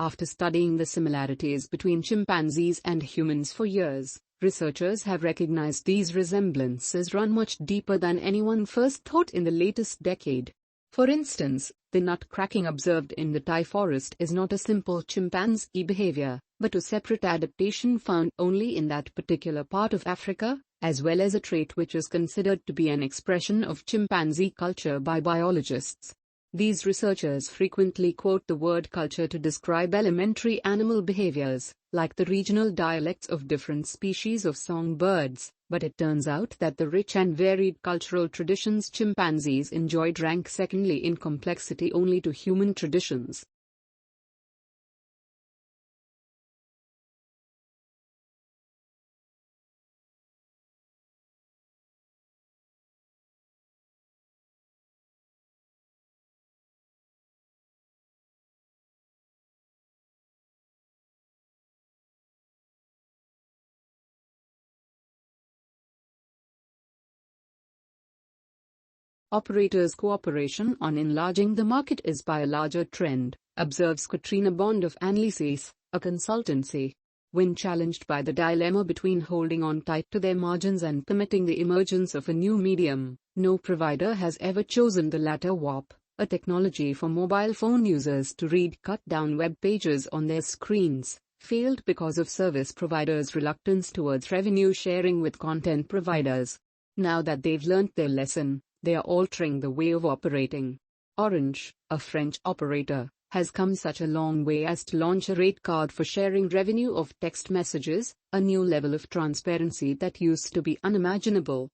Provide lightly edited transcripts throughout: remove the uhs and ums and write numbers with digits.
After studying the similarities between chimpanzees and humans for years, researchers have recognized these resemblances run much deeper than anyone first thought in the latest decade. For instance, the nut cracking observed in the Thai forest is not a simple chimpanzee behavior, but a separate adaptation found only in that particular part of Africa, as well as a trait which is considered to be an expression of chimpanzee culture by biologists. These researchers frequently quote the word culture to describe elementary animal behaviors, like the regional dialects of different species of songbirds, but it turns out that the rich and varied cultural traditions chimpanzees enjoyed rank secondly in complexity only to human traditions. Operators' cooperation on enlarging the market is by a larger trend, observes Katrina Bond of Analysis, a consultancy. When challenged by the dilemma between holding on tight to their margins and permitting the emergence of a new medium, no provider has ever chosen the latter. WAP, a technology for mobile phone users to read cut-down web pages on their screens, failed because of service providers' reluctance towards revenue sharing with content providers. Now that they've learnt their lesson, they are altering the way of operating. Orange, a French operator, has come such a long way as to launch a rate card for sharing revenue of text messages, a new level of transparency that used to be unimaginable.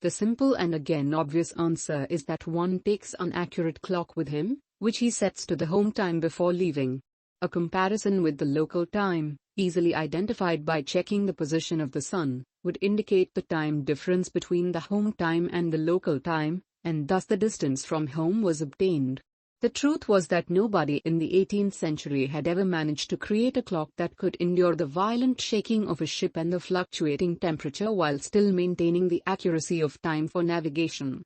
The simple and again obvious answer is that one takes an accurate clock with him, which he sets to the home time before leaving. A comparison with the local time, easily identified by checking the position of the sun, would indicate the time difference between the home time and the local time, and thus the distance from home was obtained. The truth was that nobody in the 18th century had ever managed to create a clock that could endure the violent shaking of a ship and the fluctuating temperature while still maintaining the accuracy of time for navigation.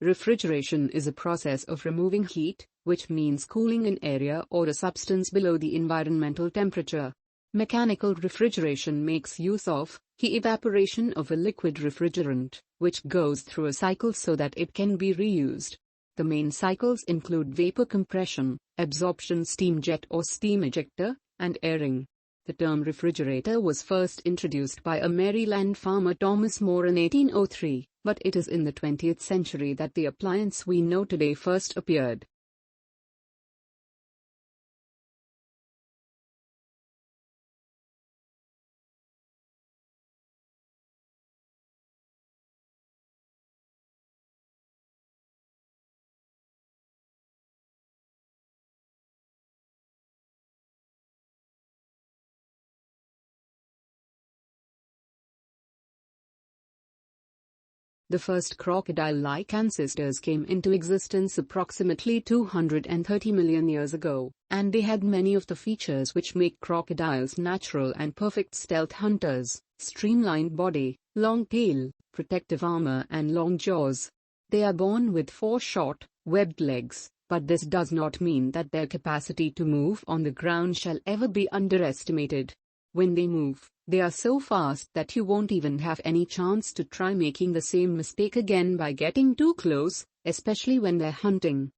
Refrigeration is a process of removing heat, which means cooling an area or a substance below the environmental temperature. Mechanical refrigeration makes use of evaporation of a liquid refrigerant, which goes through a cycle so that it can be reused. The main cycles include vapor compression, absorption steam jet or steam ejector, and airing. The term refrigerator was first introduced by a Maryland farmer Thomas Moore in 1803, but it is in the 20th century that the appliance we know today first appeared. The first crocodile-like ancestors came into existence approximately 230 million years ago, and they had many of the features which make crocodiles natural and perfect stealth hunters: streamlined body, long tail, protective armor and long jaws. They are born with 4 short, webbed legs, but this does not mean that their capacity to move on the ground shall ever be underestimated. When they move, they are so fast that you won't even have any chance to try making the same mistake again by getting too close, especially when they're hunting.